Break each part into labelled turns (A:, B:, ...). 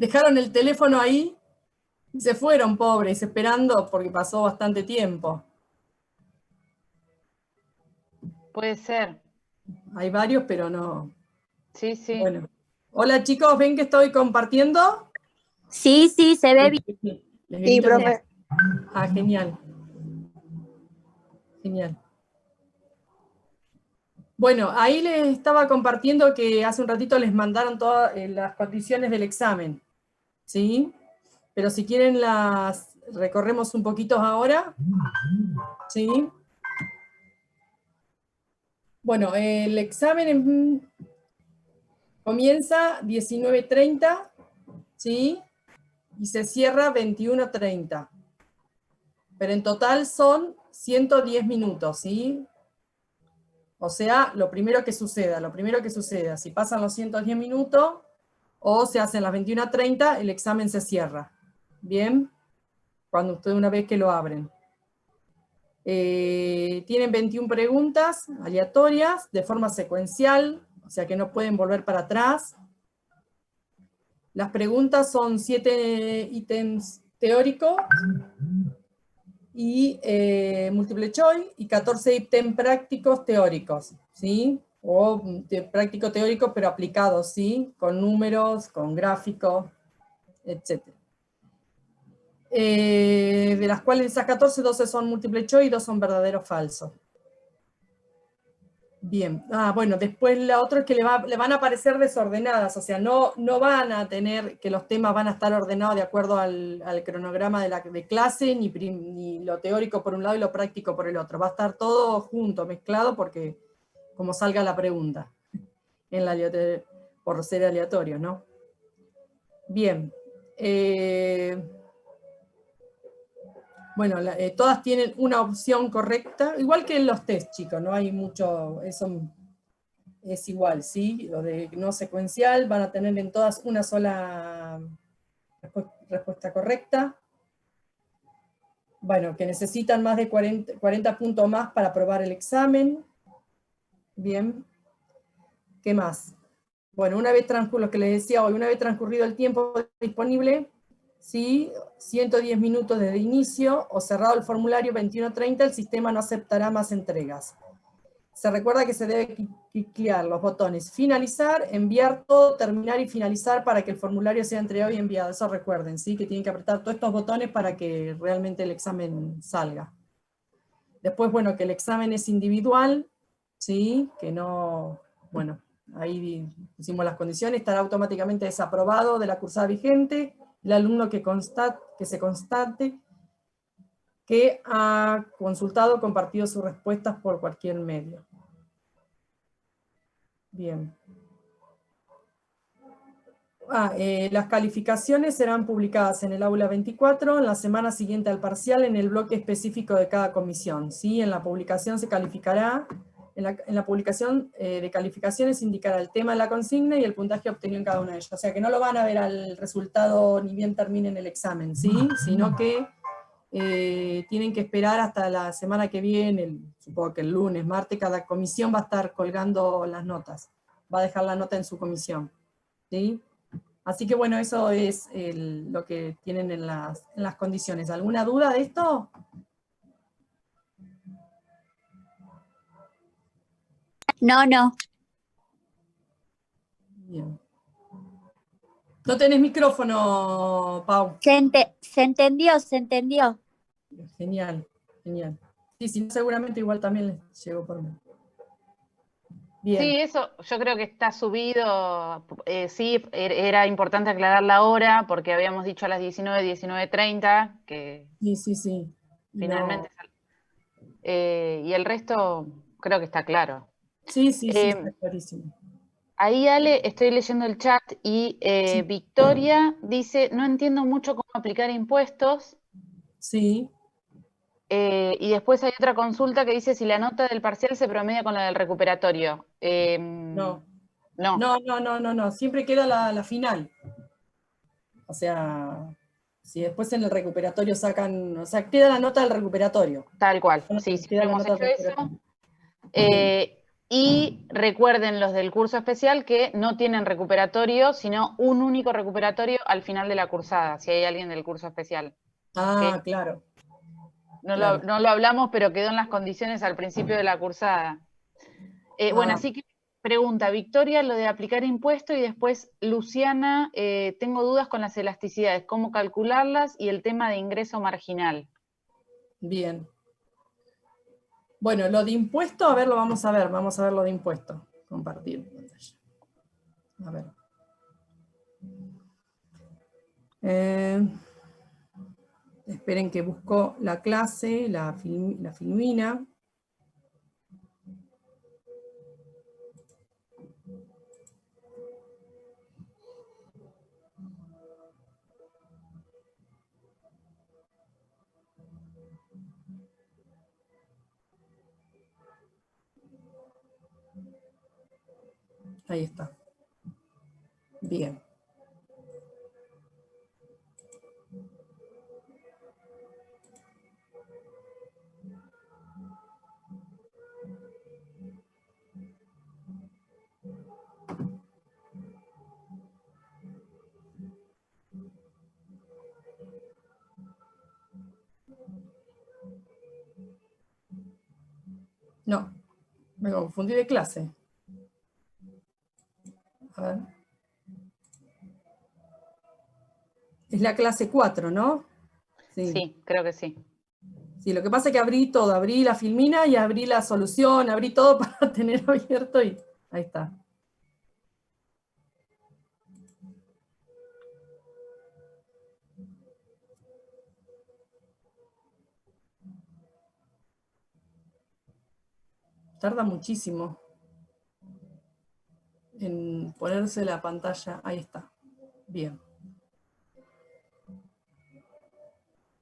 A: Dejaron el teléfono ahí y se fueron, pobres, esperando porque pasó bastante tiempo.
B: Puede ser.
A: Hay varios, pero no.
B: Sí, sí.
A: Bueno. Hola chicos, ¿ven que estoy compartiendo?
C: Sí, sí, se ve bien.
A: Les
D: Sí,
A: grito que-
D: profe.
A: Ah, genial. Genial. Bueno, ahí les estaba compartiendo que hace un ratito les mandaron todas las condiciones del examen, ¿sí? Pero si quieren las recorremos un poquito ahora, ¿sí? Bueno, el examen comienza 19:30, ¿sí? Y se cierra 21:30. Pero en total son 110 minutos, ¿sí? O sea, lo primero que suceda, si pasan los 110 minutos o se hacen las 21:30, el examen se cierra. ¿Bien? Cuando ustedes una vez que lo abren. Tienen 21 preguntas aleatorias de forma secuencial, o sea que no pueden volver para atrás. Las preguntas son 7 ítems teóricos y multiple choice y 14 ítems prácticos teóricos, ¿sí? O práctico teórico pero aplicados, ¿sí? Con números, con gráficos, etc. De las cuales esas 14, 12 son multiple choice y 2 son verdaderos falsos. Bien, bueno, después la otra es que le van a aparecer desordenadas, o sea, no van a tener que los temas van a estar ordenados de acuerdo al cronograma de clase, ni lo teórico por un lado y lo práctico por el otro. Va a estar todo junto, mezclado, porque como salga la pregunta, por ser aleatorio, ¿no? Bien. Bueno, todas tienen una opción correcta, igual que en los test, chicos, no hay mucho, eso es igual, ¿sí? Lo de no secuencial van a tener en todas una sola respuesta correcta. Bueno, que necesitan más de 40 puntos más para aprobar el examen. Bien. ¿Qué más? Bueno, una vez transcurrido, lo que les decía hoy, una vez transcurrido el tiempo disponible, ¿sí? 110 minutos desde inicio o cerrado el formulario 21:30, el sistema no aceptará más entregas. Se recuerda que se debe cliquear los botones finalizar, enviar todo, terminar y finalizar para que el formulario sea entregado y enviado. Eso recuerden, ¿sí? Que tienen que apretar todos estos botones para que realmente el examen salga. Después, bueno, que el examen es individual, ¿sí? Que no, bueno, ahí pusimos las condiciones, estará automáticamente desaprobado de la cursada vigente, el alumno que se constate que ha consultado o compartido sus respuestas por cualquier medio. Bien. Las calificaciones serán publicadas en el aula 24, en la semana siguiente al parcial, en el bloque específico de cada comisión, ¿sí? En la publicación se calificará, en la publicación de calificaciones indicará el tema de la consigna y el puntaje obtenido en cada una de ellas. O sea que no lo van a ver al resultado ni bien terminen el examen, ¿sí? Sino que tienen que esperar hasta la semana que viene, supongo que el lunes, martes, cada comisión va a estar colgando las notas. Va a dejar la nota en su comisión, ¿sí? Así que bueno, eso es lo que tienen en las condiciones. ¿Alguna duda de esto?
C: No, no.
A: Bien. No tenés micrófono, Pau.
C: Se entendió, se entendió.
A: Genial, genial. Sí, sí, seguramente igual también les llegó por mí. Bien.
B: Sí, eso yo creo que está subido. Sí, era importante aclarar la hora porque habíamos dicho a las 19, 19:30 que
A: Sí, sí, sí.
B: finalmente. Y el resto creo que está claro.
A: Sí, sí, sí, está clarísimo.
B: Ahí, Ale, estoy leyendo el chat y
A: Sí.
B: Victoria dice, no entiendo mucho cómo aplicar impuestos.
A: Sí.
B: Y después hay otra consulta que dice si la nota del parcial se promedia con la del recuperatorio.
A: No.
B: No.
A: No. Siempre queda la final. O sea, si después en el recuperatorio sacan, o sea, queda la nota del recuperatorio.
B: Tal cual, sí, siempre
A: Queda la
B: hemos
A: nota
B: hecho
A: del
B: eso.
A: recuperatorio. Bien.
B: Y recuerden los del curso especial que no tienen recuperatorio, sino un único recuperatorio al final de la cursada, si hay alguien del curso especial.
A: Ah,
B: ¿Okay?
A: claro.
B: No,
A: Claro.
B: no lo hablamos, pero quedó en las condiciones al principio de la cursada. Bueno, así que pregunta Victoria lo de aplicar impuesto y después Luciana, tengo dudas con las elasticidades, cómo calcularlas y el tema de ingreso marginal.
A: Bien. Bueno, lo de impuesto, a ver, lo vamos a ver lo de impuesto. Compartir pantalla. A ver. Esperen que busco la clase, la filmina. Ahí está. Bien. No, me confundí de clase. A ver. Es la clase 4, ¿no?
B: Sí, creo que sí.
A: Sí, lo que pasa es que abrí todo, abrí la filmina y abrí la solución, abrí todo para tener abierto y ahí está. Tarda muchísimo en ponerse la pantalla. Ahí está. Bien.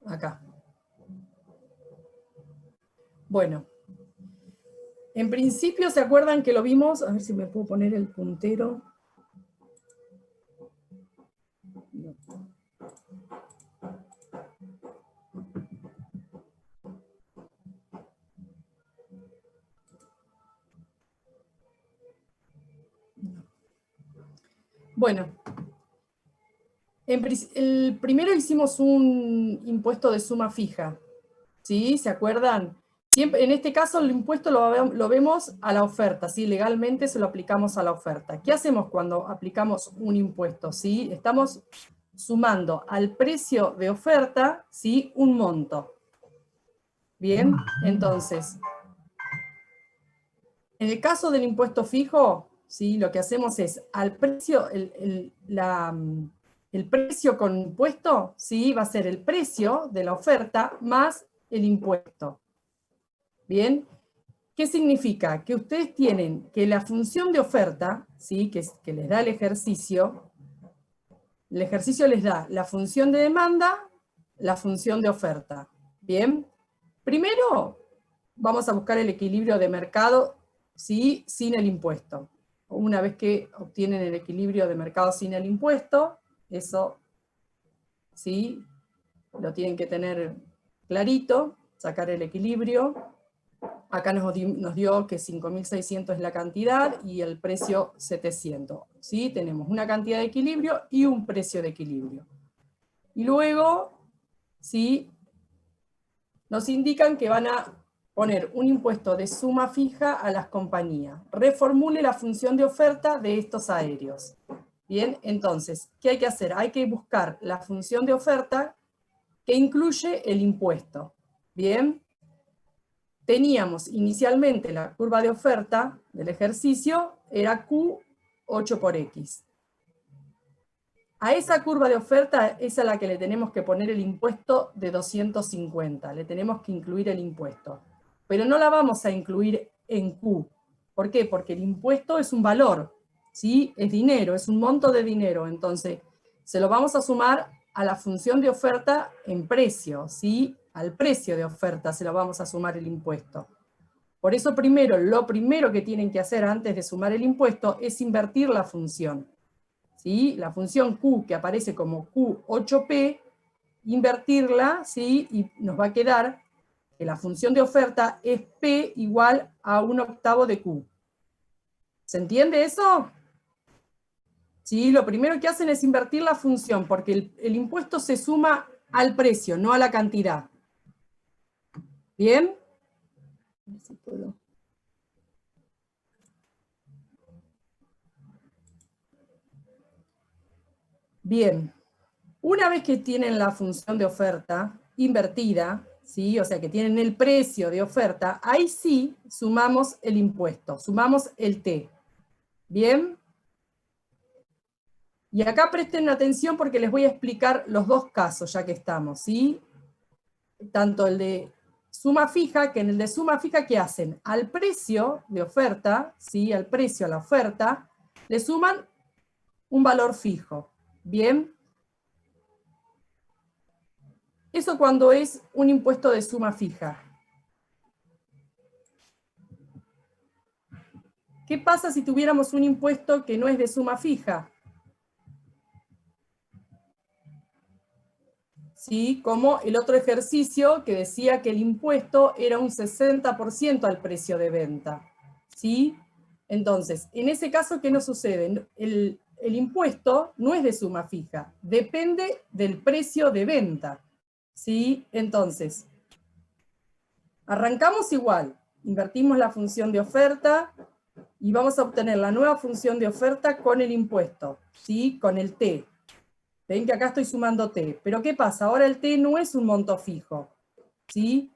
A: Acá. Bueno. En principio, ¿se acuerdan que lo vimos? A ver si me puedo poner el puntero. Bueno, el primero hicimos un impuesto de suma fija, ¿sí? ¿Se acuerdan? Siempre, en este caso el impuesto lo vemos a la oferta, ¿sí? Legalmente se lo aplicamos a la oferta. ¿Qué hacemos cuando aplicamos un impuesto? ¿Sí? Estamos sumando al precio de oferta, ¿sí? Un monto. Bien, entonces, en el caso del impuesto fijo, ¿sí? Lo que hacemos es, al precio, el precio con impuesto, ¿sí? Va a ser el precio de la oferta más el impuesto. Bien, ¿qué significa? Que ustedes tienen que la función de oferta, ¿sí? que les da el ejercicio les da la función de demanda, la función de oferta. Bien, primero vamos a buscar el equilibrio de mercado, ¿sí? Sin el impuesto. Una vez que obtienen el equilibrio de mercado sin el impuesto, eso, ¿sí? Lo tienen que tener clarito, sacar el equilibrio. Acá nos dio que 5.600 es la cantidad y el precio 700. ¿Sí? Tenemos una cantidad de equilibrio y un precio de equilibrio. Y luego, ¿sí? Nos indican que van a poner un impuesto de suma fija a las compañías. Reformule la función de oferta de estos aéreos. Bien, entonces, ¿qué hay que hacer? Hay que buscar la función de oferta que incluye el impuesto. Bien, teníamos inicialmente la curva de oferta del ejercicio, era Q8 por X. A esa curva de oferta es a la que le tenemos que poner el impuesto de 250, le tenemos que incluir el impuesto. Pero no la vamos a incluir en Q. ¿Por qué? Porque el impuesto es un valor, ¿sí? Es dinero, es un monto de dinero, entonces se lo vamos a sumar a la función de oferta en precio, ¿sí? Al precio de oferta se lo vamos a sumar el impuesto. Por eso lo primero que tienen que hacer antes de sumar el impuesto es invertir la función. ¿Sí? La función Q que aparece como Q8P, invertirla, ¿sí? Y nos va a quedar que la función de oferta es P igual a 1/8 de Q. ¿Se entiende eso? Sí, lo primero que hacen es invertir la función, porque el impuesto se suma al precio, no a la cantidad. ¿Bien? A ver si puedo. Bien. Una vez que tienen la función de oferta invertida, ¿sí? O sea que tienen el precio de oferta, ahí sí sumamos el impuesto, sumamos el T. ¿Bien? Y acá presten atención porque les voy a explicar los dos casos ya que estamos, ¿sí? Tanto el de suma fija, que en el de suma fija, ¿qué hacen? Al precio de oferta, ¿sí? Al precio, a la oferta, le suman un valor fijo. ¿Bien? Eso cuando es un impuesto de suma fija. ¿Qué pasa si tuviéramos un impuesto que no es de suma fija? ¿Sí? Como el otro ejercicio que decía que el impuesto era un 60% al precio de venta. ¿Sí? Entonces, en ese caso, ¿qué nos sucede? El impuesto no es de suma fija, depende del precio de venta. ¿Sí? Entonces, arrancamos igual, invertimos la función de oferta y vamos a obtener la nueva función de oferta con el impuesto, ¿sí? Con el T. Ven que acá estoy sumando T. Pero ¿qué pasa? Ahora el T no es un monto fijo, ¿sí?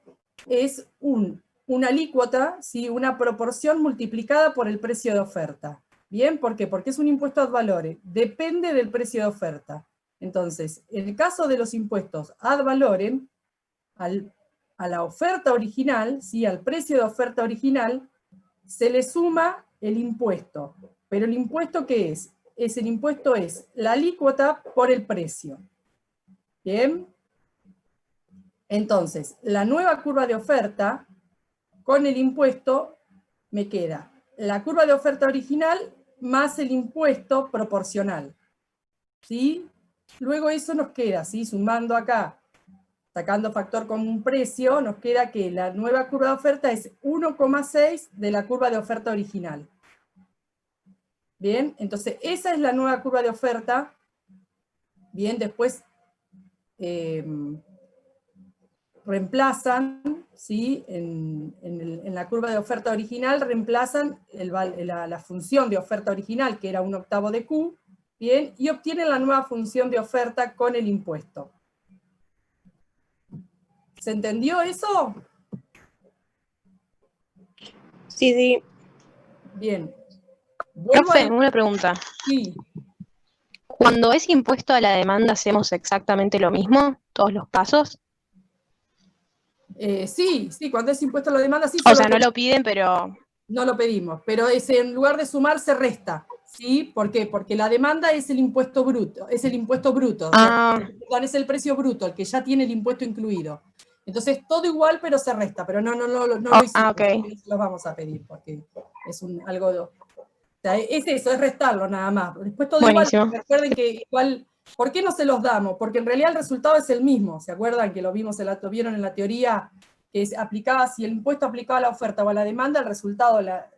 A: Es una alícuota, ¿sí? Una proporción multiplicada por el precio de oferta. ¿Bien? ¿Por qué? Porque es un impuesto ad valorem. Depende del precio de oferta. Entonces, en el caso de los impuestos ad valorem, a la oferta original, ¿sí? Al precio de oferta original, se le suma el impuesto. ¿Pero el impuesto qué es? El impuesto es la alícuota por el precio. ¿Bien? Entonces, la nueva curva de oferta, con el impuesto, me queda la curva de oferta original más el impuesto proporcional. ¿Sí? Luego eso nos queda, ¿sí? Sumando acá, sacando factor común precio, nos queda que la nueva curva de oferta es 1,6 de la curva de oferta original. Bien, entonces esa es la nueva curva de oferta. Bien, después reemplazan, ¿sí? En la curva de oferta original reemplazan la función de oferta original, que era 1/8 de Q, bien, y obtienen la nueva función de oferta con el impuesto. ¿Se entendió eso?
D: Sí, sí.
A: Bien.
D: Profe, una pregunta.
A: Sí.
D: Cuando es impuesto a la demanda, ¿hacemos exactamente lo mismo? ¿Todos los pasos?
A: Sí, cuando es impuesto a la demanda, sí.
D: O sea, no lo piden, pero...
A: No lo pedimos, pero en lugar de sumar se resta, ¿sí? ¿Por qué? Porque la demanda es el impuesto bruto, es es el precio bruto, el que ya tiene el impuesto incluido. Entonces, todo igual, pero se resta, pero no lo hicimos,
D: okay.
A: Los vamos a pedir, porque es algo... O sea, es eso, es restarlo nada más. Después todo
D: Buenísimo.
A: igual, recuerden que igual... ¿Por qué no se los damos? Porque en realidad el resultado es el mismo, ¿se acuerdan que lo vieron en la teoría? Que aplicaba, si el impuesto aplicaba a la oferta o a la demanda, el resultado era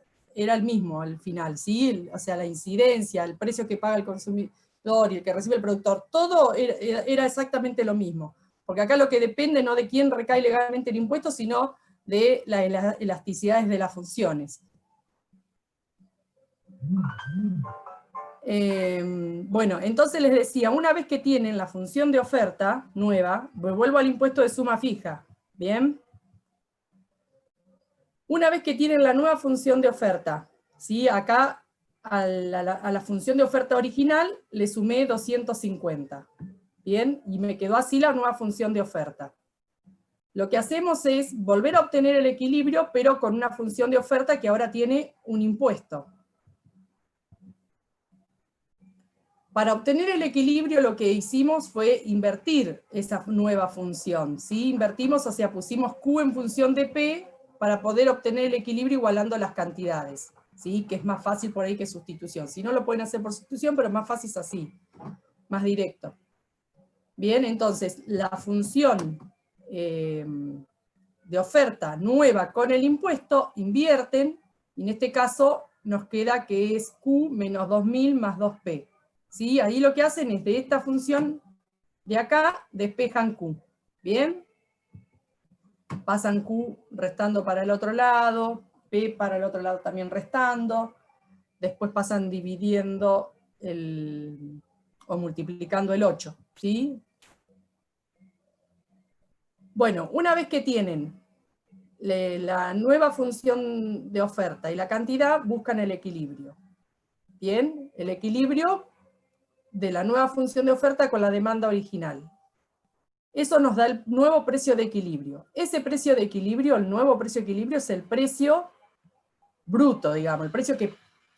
A: el mismo al final, ¿sí? O sea, la incidencia, el precio que paga el consumidor y el que recibe el productor, todo era exactamente lo mismo. Porque acá lo que depende no de quién recae legalmente el impuesto, sino de las elasticidades de las funciones. Bueno, entonces les decía, una vez que tienen la función de oferta nueva, vuelvo al impuesto de suma fija, ¿bien? Una vez que tienen la nueva función de oferta, ¿sí? Acá a la función de oferta original le sumé 250, ¿bien? Y me quedó así la nueva función de oferta. Lo que hacemos es volver a obtener el equilibrio, pero con una función de oferta que ahora tiene un impuesto. Para obtener el equilibrio lo que hicimos fue invertir esa nueva función, ¿sí? Invertimos, o sea, pusimos Q en función de P, para poder obtener el equilibrio igualando las cantidades, ¿sí? Que es más fácil por ahí que sustitución. Si no, lo pueden hacer por sustitución, pero es más fácil así, más directo. Bien, entonces, la función de oferta nueva con el impuesto, invierten, y en este caso nos queda que es Q menos 2000 más 2P. ¿Sí? Ahí lo que hacen es de esta función de acá, despejan Q. ¿Bien? Pasan Q restando para el otro lado, P para el otro lado también restando, después pasan dividiendo o multiplicando el 8. ¿Sí? Bueno, una vez que tienen la nueva función de oferta y la cantidad, buscan el equilibrio. Bien, el equilibrio de la nueva función de oferta con la demanda original. Eso nos da el nuevo precio de equilibrio. Ese precio de equilibrio, el nuevo precio de equilibrio, es el precio bruto, digamos, el precio que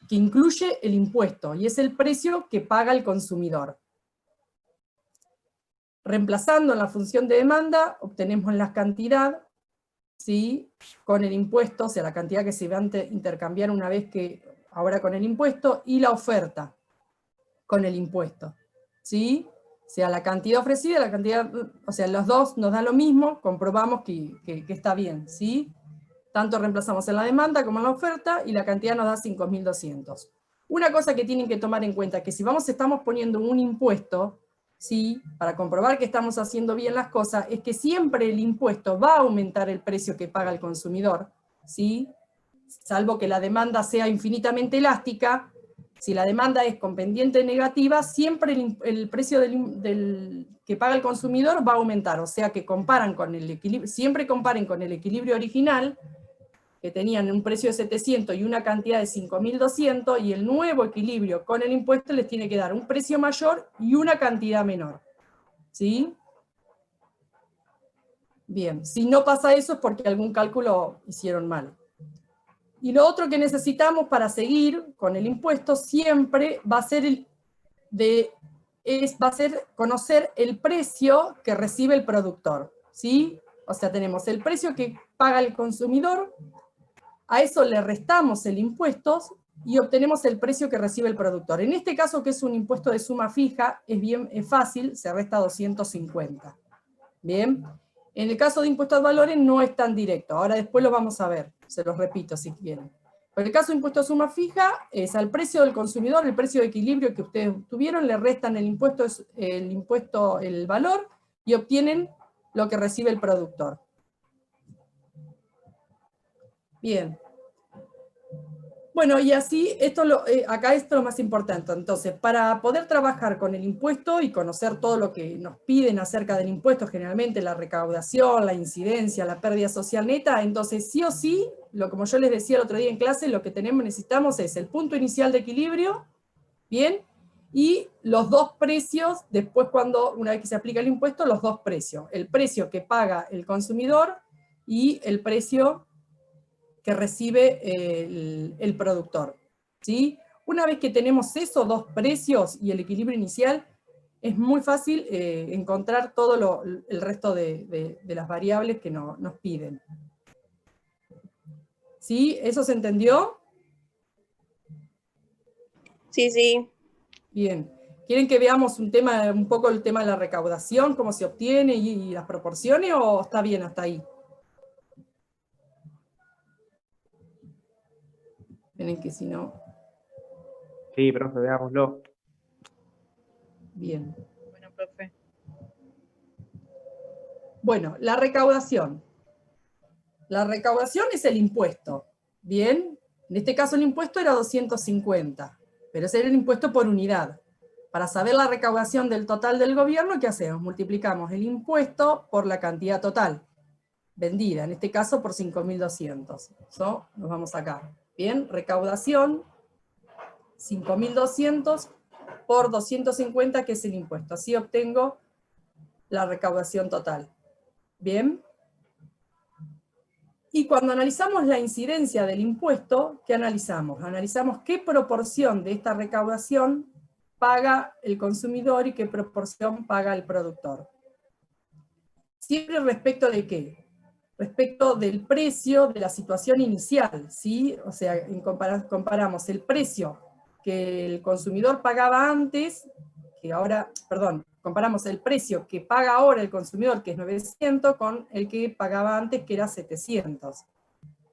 A: incluye el impuesto, y es el precio que paga el consumidor. Reemplazando la función de demanda, obtenemos la cantidad, ¿sí? Con el impuesto, o sea, la cantidad que se va a intercambiar una vez que, ahora con el impuesto, y la oferta con el impuesto, ¿sí? O sea, la cantidad ofrecida, la cantidad, o sea, los dos nos da lo mismo, comprobamos que está bien, ¿sí? Tanto reemplazamos en la demanda como en la oferta, y la cantidad nos da 5.200. Una cosa que tienen que tomar en cuenta, que si estamos poniendo un impuesto, ¿sí? Para comprobar que estamos haciendo bien las cosas, es que siempre el impuesto va a aumentar el precio que paga el consumidor, ¿sí? Salvo que la demanda sea infinitamente elástica. Si la demanda es con pendiente negativa, siempre el precio que paga el consumidor va a aumentar, o sea que comparan con el equilibrio, siempre comparen con el equilibrio original, que tenían un precio de 700 y una cantidad de 5.200, y el nuevo equilibrio con el impuesto les tiene que dar un precio mayor y una cantidad menor. ¿Sí? Bien, si no pasa eso es porque algún cálculo hicieron mal. Y lo otro que necesitamos para seguir con el impuesto siempre va a ser conocer el precio que recibe el productor, ¿sí? O sea, tenemos el precio que paga el consumidor, a eso le restamos el impuesto y obtenemos el precio que recibe el productor. En este caso, que es un impuesto de suma fija, es fácil, se resta 250. Bien. En el caso de impuestos a valores no es tan directo, ahora después lo vamos a ver, se los repito si quieren. Pero el caso de impuesto a suma fija es al precio del consumidor, el precio de equilibrio que ustedes tuvieron, le restan el valor, y obtienen lo que recibe el productor. Bien. Bueno, y así, acá esto es lo más importante. Entonces, para poder trabajar con el impuesto y conocer todo lo que nos piden acerca del impuesto, generalmente la recaudación, la incidencia, la pérdida social neta, entonces sí o sí, como yo les decía el otro día en clase, lo que necesitamos es el punto inicial de equilibrio, ¿bien? Y los dos precios, después una vez que se aplica el impuesto, los dos precios. El precio que paga el consumidor y el precio que recibe el productor, ¿sí? Una vez que tenemos esos dos precios y el equilibrio inicial, es muy fácil encontrar todo el resto de las variables que nos piden. ¿Sí? ¿Eso se entendió?
E: Sí, sí.
A: Bien. ¿Quieren que veamos un poco el tema de la recaudación, cómo se obtiene y las proporciones, o está bien hasta ahí? Miren que si no...
F: Sí, profe, veámoslo.
A: Bien.
B: Bueno, profe.
A: Bueno, la recaudación. La recaudación es el impuesto. Bien, en este caso el impuesto era 250, pero ese era el impuesto por unidad. Para saber la recaudación del total del gobierno, ¿qué hacemos? Multiplicamos el impuesto por la cantidad total vendida, en este caso por 5.200. Eso nos vamos acá. Bien, recaudación, 5.200 por 250, que es el impuesto. Así obtengo la recaudación total. Bien. Y cuando analizamos la incidencia del impuesto, ¿qué analizamos? Analizamos qué proporción de esta recaudación paga el consumidor y qué proporción paga el productor. Siempre respecto de qué? Respecto del precio de la situación inicial, ¿sí? O sea, comparamos el precio que el consumidor pagaba antes, comparamos el precio que paga ahora el consumidor, que es 900, con el que pagaba antes, que era 700.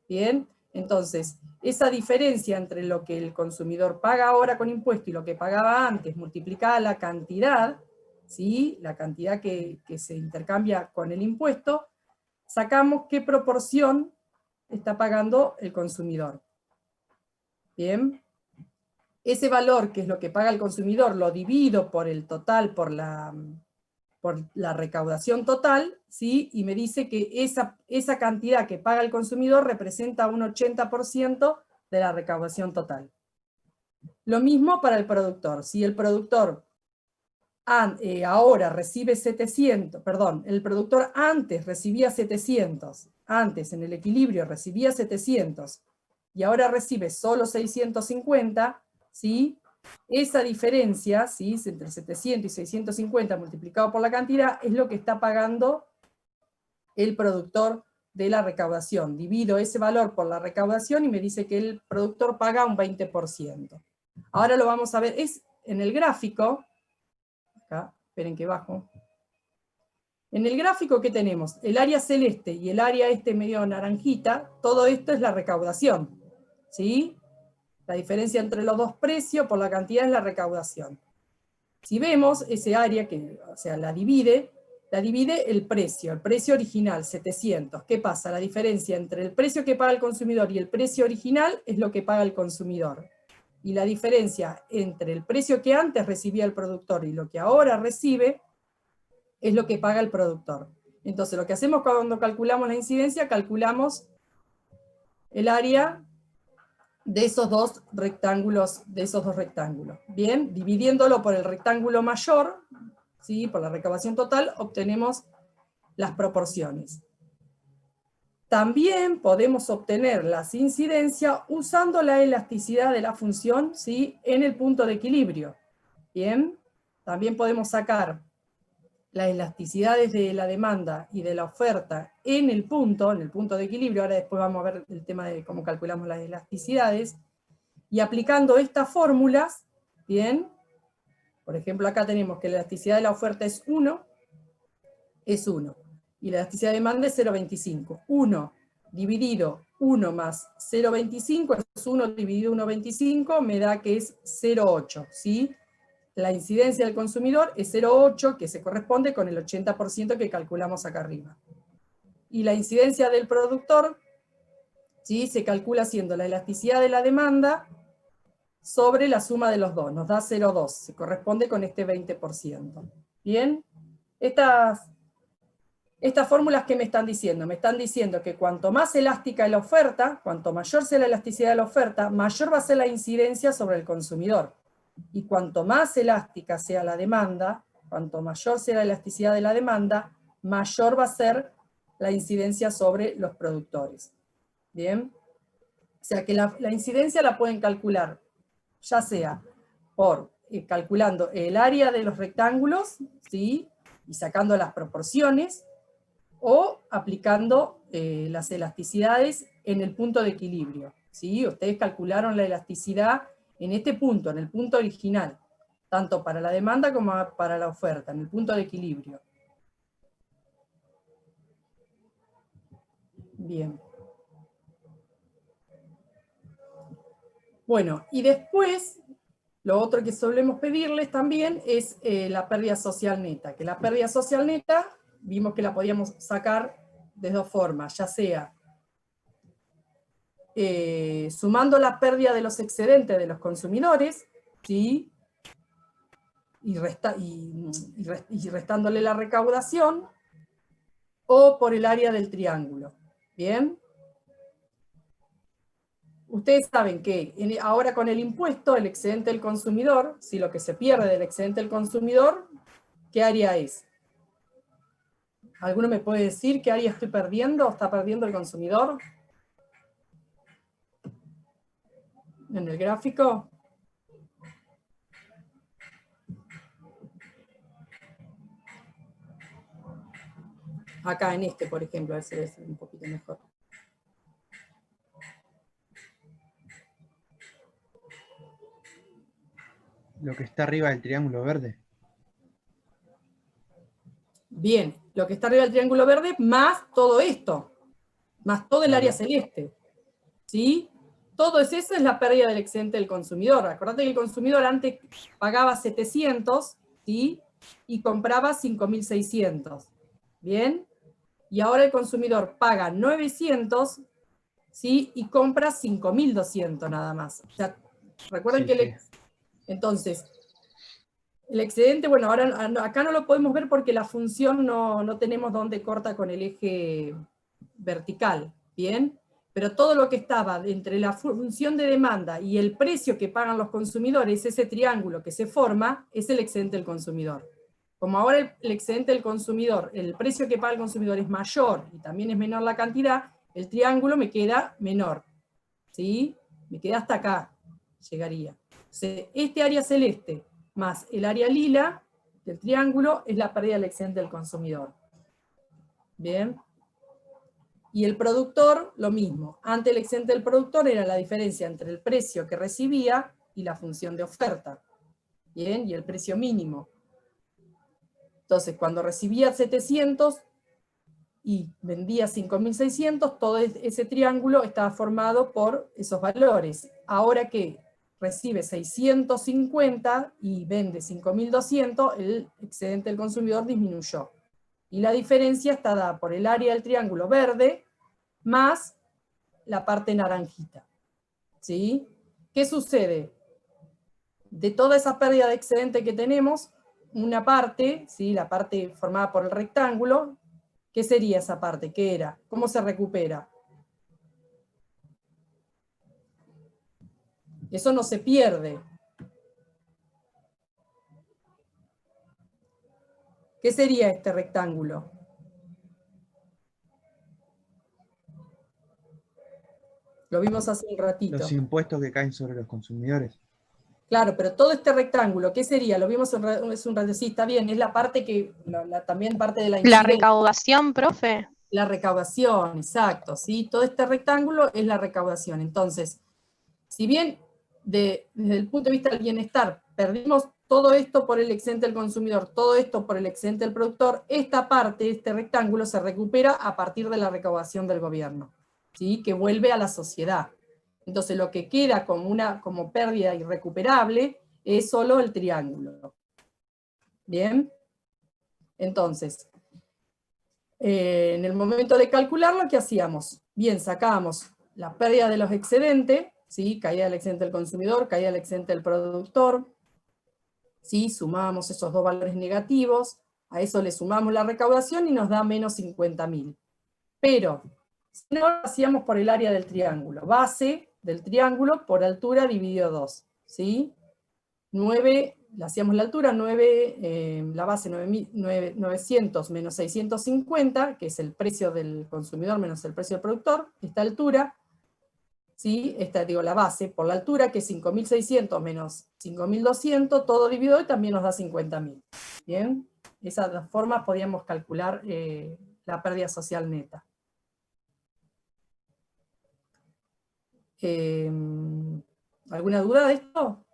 A: Bien, Entonces, esa diferencia entre lo que el consumidor paga ahora con impuesto y lo que pagaba antes, multiplicada la cantidad, ¿sí? La cantidad que se intercambia con el impuesto, sacamos qué proporción está pagando el consumidor. Bien. Ese valor, que es lo que paga el consumidor, lo divido por el total, por la recaudación total, ¿sí? Y me dice que esa cantidad que paga el consumidor representa un 80% de la recaudación total. Lo mismo para el productor. Si el productor ahora recibe 700, perdón, el productor antes recibía 700, antes en el equilibrio recibía 700, y ahora recibe solo 650, ¿sí? Esa diferencia, ¿sí? Entre 700 y 650 multiplicado por la cantidad, es lo que está pagando el productor de la recaudación. Divido ese valor por la recaudación y me dice que el productor paga un 20%. Ahora lo vamos a ver, es en el gráfico, acá, esperen que bajo. En el gráfico, ¿qué tenemos? El área celeste y el área medio naranjita, todo esto es la recaudación, ¿sí? La diferencia entre los dos precios por la cantidad es la recaudación. Si vemos ese área, o sea, la divide el precio original, 700. ¿Qué pasa? La diferencia entre el precio que paga el consumidor y el precio original es lo que paga el consumidor. Y la diferencia entre el precio que antes recibía el productor y lo que ahora recibe es lo que paga el productor. Entonces, lo que hacemos cuando calculamos la incidencia, calculamos el área de esos dos rectángulos, Bien, dividiéndolo por el rectángulo mayor, ¿sí? Por la recaudación total, obtenemos las proporciones. También podemos obtener las incidencias usando la elasticidad de la función, ¿sí? En el punto de equilibrio. Bien, también podemos sacar las elasticidades de la demanda y de la oferta en el punto de equilibrio. Ahora después vamos a ver el tema de cómo calculamos las elasticidades, y aplicando estas fórmulas, bien, por ejemplo acá tenemos que la elasticidad de la oferta es 1, y la elasticidad de demanda es 0,25. 1 dividido 1 más 0,25 es 1 dividido 1,25, me da que es 0,8, ¿sí? La incidencia del consumidor es 0,8, que se corresponde con el 80% que calculamos acá arriba. Y la incidencia del productor, ¿sí? Se calcula haciendo la elasticidad de la demanda sobre la suma de los dos, nos da 0,2, se corresponde con este 20%. ¿Bien? Estas fórmulas, ¿qué me están diciendo? Me están diciendo que cuanto más elástica es la oferta, cuanto mayor sea la elasticidad de la oferta, mayor va a ser la incidencia sobre el consumidor. Y cuanto más elástica sea la demanda, cuanto mayor sea la elasticidad de la demanda, mayor va a ser la incidencia sobre los productores. ¿Bien? O sea que la incidencia la pueden calcular, ya sea por calculando el área de los rectángulos, ¿sí? Y sacando las proporciones, o aplicando las elasticidades en el punto de equilibrio, ¿sí? Ustedes calcularon la elasticidad en este punto, en el punto original, tanto para la demanda como para la oferta, en el punto de equilibrio. Bien. Bueno, y después, lo otro que solemos pedirles también es la pérdida social neta, que la pérdida social neta, vimos que la podíamos sacar de dos formas, ya sea sumando la pérdida de los excedentes de los consumidores, ¿sí? y restándole la recaudación, o por el área del triángulo. ¿Bien? Ustedes saben que ahora con el impuesto, el excedente del consumidor, si lo que se pierde del excedente del consumidor, ¿qué área es? ¿Alguno me puede decir qué área estoy perdiendo o está perdiendo el consumidor? En el gráfico. Acá en este, por ejemplo, a ver si debe ser un poquito mejor.
E: Lo que está arriba del triángulo verde.
A: Bien, lo que está arriba del triángulo verde, más todo esto, más todo el área celeste. ¿sí? Todo eso es la pérdida del excedente del consumidor. Acordate que el consumidor antes pagaba 700, ¿sí? Y compraba 5.600, ¿bien? Y ahora el consumidor paga 900, ¿sí? Y compra 5.200 nada más. O sea, recuerden
E: Sí,
A: que entonces, el excedente, bueno, ahora acá no lo podemos ver porque la función no tenemos dónde corta con el eje vertical, ¿bien? Pero todo lo que estaba entre la función de demanda y el precio que pagan los consumidores, ese triángulo que se forma, es el excedente del consumidor. Como ahora el excedente del consumidor, el precio que paga el consumidor es mayor y también es menor la cantidad, el triángulo me queda menor, ¿sí? Me queda hasta acá, llegaría. Entonces, este área celeste más el área lila del triángulo es la pérdida del excedente del consumidor. ¿Bien? Y el productor, lo mismo. Antes el excedente del productor era la diferencia entre el precio que recibía y la función de oferta. ¿Bien? Y el precio mínimo. Entonces, cuando recibía 700 y vendía 5.600, todo ese triángulo estaba formado por esos valores. Ahora que recibe 650 y vende 5.200, el excedente del consumidor disminuyó. Y la diferencia está dada por el área del triángulo verde más la parte naranjita. ¿Sí? ¿Qué sucede? De toda esa pérdida de excedente que tenemos, una parte, ¿sí? La parte formada por el rectángulo, ¿qué sería esa parte? ¿Qué era? ¿Cómo se recupera? Eso no se pierde. ¿Qué sería este rectángulo? Lo vimos hace un ratito.
E: Los impuestos que caen sobre los consumidores.
A: Claro, pero todo este rectángulo, ¿qué sería? Lo vimos hace un rato, sí, está bien, es la parte que, también parte de la
D: La
A: incidencia.
D: recaudación, profe.
A: La recaudación, exacto, ¿sí? Todo este rectángulo es la recaudación. Entonces, si bien desde el punto de vista del bienestar perdimos todo esto por el excedente del consumidor, todo esto por el excedente del productor, esta parte, este rectángulo, se recupera a partir de la recaudación del gobierno, ¿sí? Que vuelve a la sociedad. Entonces lo que queda como pérdida irrecuperable es solo el triángulo. ¿Bien? Entonces, en el momento de calcularlo, ¿qué hacíamos? Bien, sacábamos la pérdida de los excedentes, ¿sí? Caída del excedente del consumidor, caída del excedente del productor, ¿sí? Sumábamos esos dos valores negativos, a eso le sumamos la recaudación y nos da menos 50.000. Pero, si no, lo hacíamos por el área del triángulo, base del triángulo por altura dividido 2, ¿sí? 9, le hacíamos la altura, 9, la base 900 menos 650, que es el precio del consumidor menos el precio del productor, esta altura, ¿sí? La base por la altura, que es 5.600 menos 5.200, todo dividido, y también nos da 50.000. ¿Bien? De esas dos formas podíamos calcular la pérdida social neta. ¿Alguna duda de esto?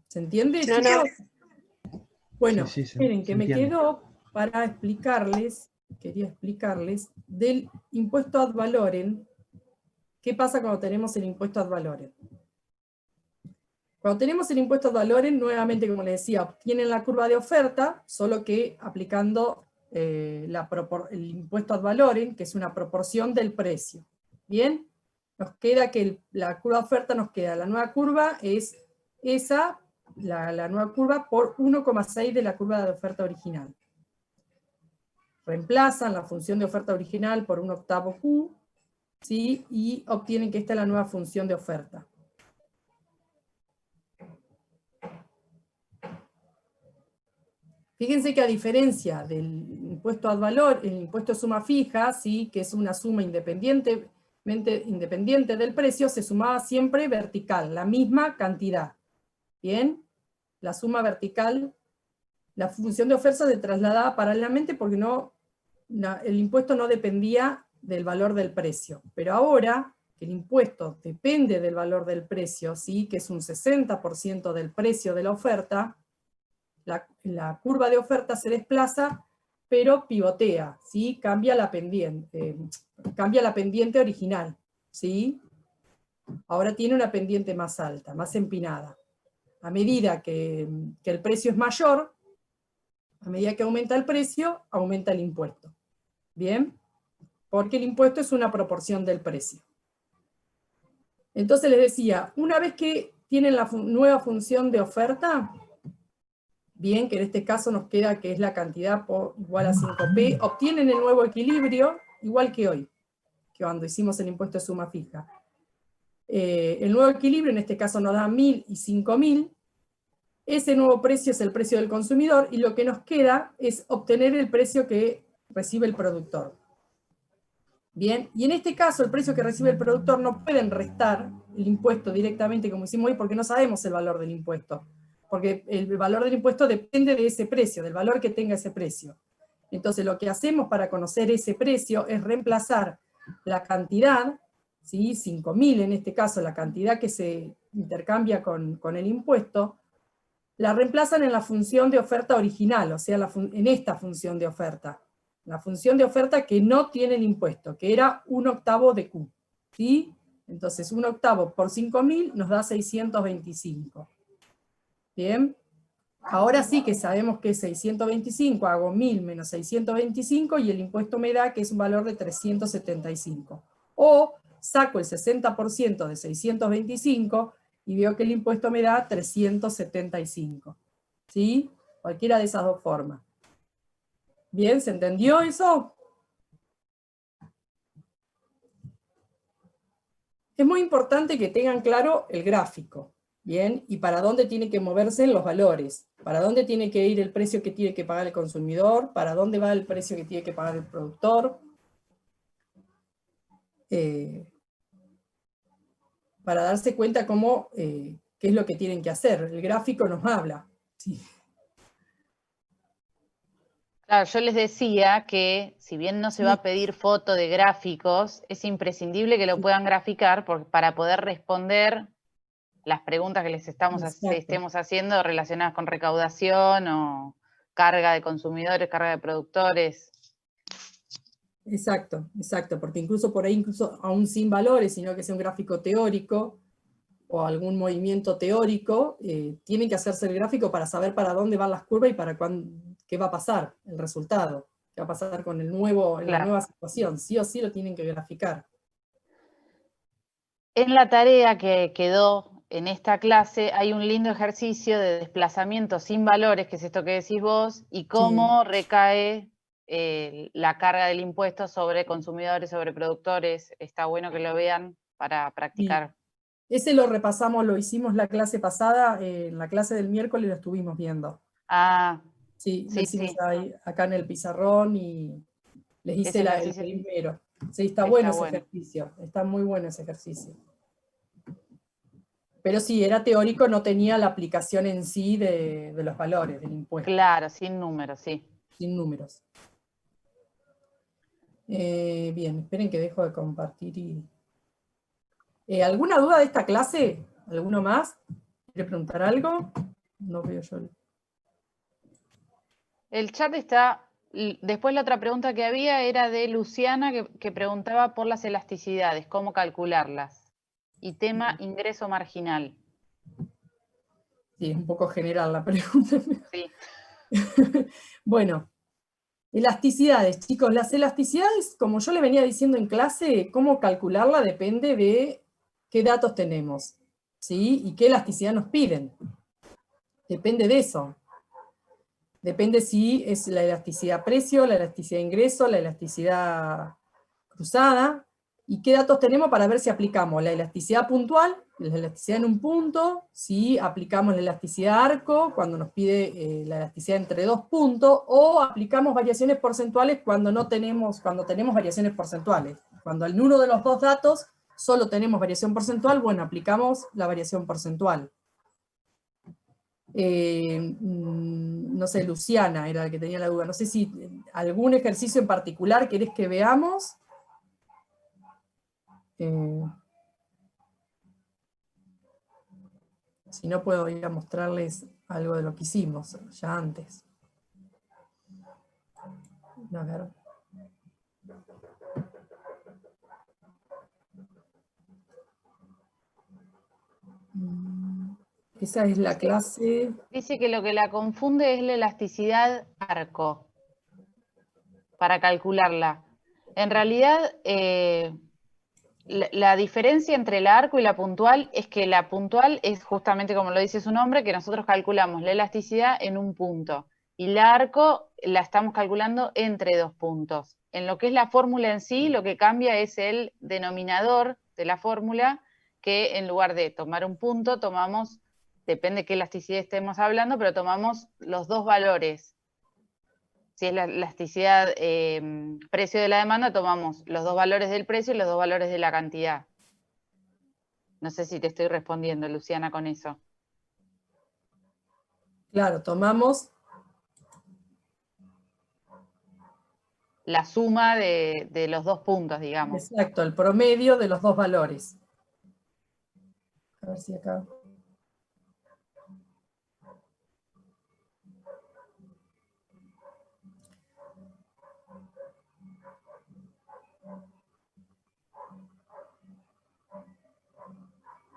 A: ¿Se entiende,
D: No,
A: chicos? Bueno,
E: Sí, sí,
A: esperen, que
E: se
A: me
E: entiende.
A: quedó para explicarles, quería explicarles, del impuesto ad valorem. ¿Qué pasa cuando tenemos el impuesto ad valorem? Cuando tenemos el impuesto ad valorem, nuevamente, como les decía, obtienen la curva de oferta, solo que aplicando el impuesto ad valorem, que es una proporción del precio. ¿Bien? Nos queda que la curva de oferta nos queda, la nueva curva es esa, la nueva curva por 1,6 de la curva de oferta original. Reemplazan la función de oferta original por un octavo Q, ¿sí? Y obtienen que esta es la nueva función de oferta. Fíjense que a diferencia del impuesto ad valor, el impuesto de suma fija, ¿sí? Que es una suma independiente del precio, se sumaba siempre vertical, la misma cantidad. ¿Bien? La suma vertical, la función de oferta se trasladaba paralelamente porque el impuesto no dependía del valor del precio. Pero ahora, que el impuesto depende del valor del precio, ¿sí? Que es un 60% del precio de la oferta, la curva de oferta se desplaza pero pivotea, ¿sí? Cambia la pendiente original, ¿sí? Ahora tiene una pendiente más alta, más empinada. A medida que el precio es mayor, a medida que aumenta el precio, aumenta el impuesto. ¿Bien? Porque el impuesto es una proporción del precio. Entonces les decía, una vez que tienen la nueva función de oferta, bien, que en este caso nos queda que es la cantidad igual a 5P, obtienen el nuevo equilibrio, igual que hoy, que cuando hicimos el impuesto de suma fija. El nuevo equilibrio en este caso nos da 1.000 y 5.000, ese nuevo precio es el precio del consumidor, y lo que nos queda es obtener el precio que recibe el productor. Bien, y en este caso el precio que recibe el productor no pueden restar el impuesto directamente como hicimos hoy porque no sabemos el valor del impuesto. Porque el valor del impuesto depende de ese precio, del valor que tenga ese precio. Entonces lo que hacemos para conocer ese precio es reemplazar la cantidad, ¿sí? 5.000 en este caso, la cantidad que se intercambia con el impuesto, la reemplazan en la función de oferta original, o sea, en esta función de oferta. La función de oferta que no tiene el impuesto, que era 1/8 de Q. ¿Sí? Entonces, 1/8 por 5.000 nos da 625. Bien. Ahora sí que sabemos que es 625, hago 1.000 menos 625 y el impuesto me da que es un valor de 375. O saco el 60% de 625 y veo que el impuesto me da 375. ¿Sí? Cualquiera de esas dos formas. ¿Bien? ¿Se entendió eso? Es muy importante que tengan claro el gráfico, ¿bien? Y para dónde tienen que moverse los valores, para dónde tiene que ir el precio que tiene que pagar el consumidor, para dónde va el precio que tiene que pagar el productor, para darse cuenta cómo, qué es lo que tienen que hacer. El gráfico nos habla. ¿Sí?
B: Claro, yo les decía que si bien no se va a pedir foto de gráficos, es imprescindible que lo puedan graficar para poder responder las preguntas que les estemos haciendo relacionadas con recaudación o carga de consumidores, carga de productores.
A: Exacto, exacto, porque incluso por ahí, incluso aún sin valores, sino que sea un gráfico teórico, o algún movimiento teórico, tienen que hacerse el gráfico para saber para dónde van las curvas y para qué va a pasar, el resultado, qué va a pasar con la nueva situación. Sí o sí lo tienen que graficar.
B: En la tarea que quedó en esta clase hay un lindo ejercicio de desplazamiento sin valores, que es esto que decís vos, y cómo recae la carga del impuesto sobre consumidores, sobre productores. Está bueno que lo vean para practicar.
A: Sí. Ese lo repasamos, lo hicimos la clase pasada, en la clase del miércoles lo estuvimos viendo.
B: Ah,
A: sí, lo hicimos ahí, acá en el pizarrón y les hice el primero. Sí, está bueno ese ejercicio, está muy bueno ese ejercicio. Pero sí, era teórico, no tenía la aplicación en sí de los valores del impuesto.
B: Claro, sin números, sí.
A: Sin números. Bien, esperen que dejo de compartir. ¿Alguna duda de esta clase? ¿Alguno más? ¿Quiere preguntar algo? No veo yo.
B: El chat está... Después la otra pregunta que había era de Luciana, que preguntaba por las elasticidades, cómo calcularlas. Y tema ingreso marginal.
A: Sí, es un poco general la pregunta.
B: Sí.
A: Bueno, elasticidades, chicos. Las elasticidades, como yo le venía diciendo en clase, cómo calcularla depende de qué datos tenemos, ¿sí? Y qué elasticidad nos piden. Depende de eso. Depende si es la elasticidad precio, la elasticidad ingreso, la elasticidad cruzada, y qué datos tenemos para ver si aplicamos la elasticidad puntual, la elasticidad en un punto, si aplicamos la elasticidad arco, cuando nos pide la elasticidad entre dos puntos, o aplicamos variaciones porcentuales cuando tenemos variaciones porcentuales. Cuando en uno de los dos datos solo tenemos variación porcentual, bueno, aplicamos la variación porcentual. No sé, Luciana era la que tenía la duda. No sé si algún ejercicio en particular querés que veamos. Si no, puedo ir a mostrarles algo de lo que hicimos ya antes. A ver. Esa es la clase.
B: Dice que lo que la confunde es la elasticidad arco, para calcularla. En realidad, la diferencia entre la arco y la puntual es que la puntual es justamente como lo dice su nombre, que nosotros calculamos la elasticidad en un punto. Y la arco la estamos calculando entre dos puntos. En lo que es la fórmula en sí, lo que cambia es el denominador de la fórmula, que en lugar de tomar un punto, tomamos, depende de qué elasticidad estemos hablando, pero tomamos los dos valores. Si es la elasticidad precio de la demanda, tomamos los dos valores del precio y los dos valores de la cantidad. No sé si te estoy respondiendo, Luciana, con eso.
A: Claro, tomamos
B: La suma de los dos puntos, digamos.
A: exacto, el promedio de los dos valores. A ver si acá.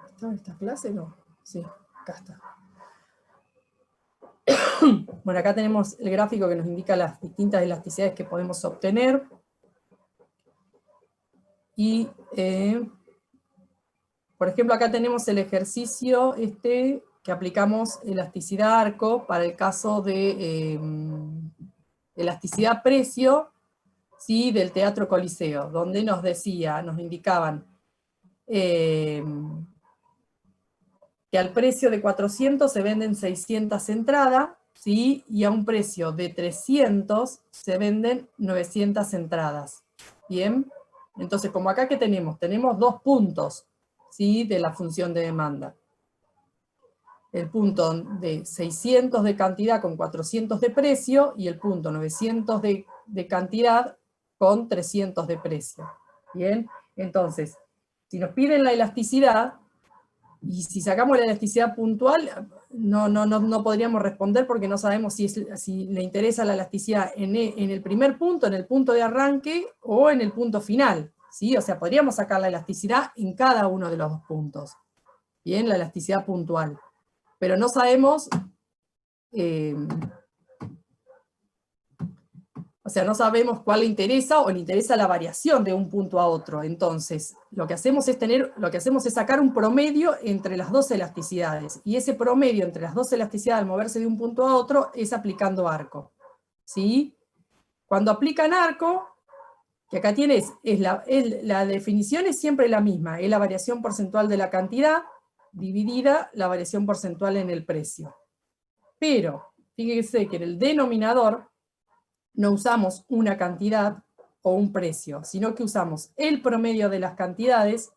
A: ¿Está en esta clase? No. Sí, acá está. Bueno, acá tenemos el gráfico que nos indica las distintas elasticidades que podemos obtener. Y, por ejemplo, acá tenemos el ejercicio que aplicamos elasticidad arco para el caso de elasticidad precio, ¿sí? Del Teatro Coliseo, donde nos indicaban que al precio de 400 se venden 600 entradas, ¿sí? Y a un precio de 300 se venden 900 entradas. ¿Bien? Entonces, como acá, ¿qué tenemos? Tenemos dos puntos, ¿sí? De la función de demanda. El punto de 600 de cantidad con 400 de precio, y el punto 900 de cantidad con 300 de precio. ¿Bien? Entonces, si nos piden la elasticidad, y si sacamos la elasticidad puntual, no podríamos responder porque no sabemos si le interesa la elasticidad en el primer punto, en el punto de arranque, o en el punto final, ¿sí? O sea, podríamos sacar la elasticidad en cada uno de los dos puntos. Bien, la elasticidad puntual. Pero no sabemos, no sabemos cuál le interesa, o le interesa la variación de un punto a otro. Entonces, lo que hacemos es sacar un promedio entre las dos elasticidades, y ese promedio entre las dos elasticidades al moverse de un punto a otro es aplicando arco. ¿Sí? Cuando aplican arco, que acá tienes, la definición es siempre la misma, es la variación porcentual de la cantidad dividida la variación porcentual en el precio. Pero, fíjense que en el denominador no usamos una cantidad o un precio, sino que usamos el promedio de las cantidades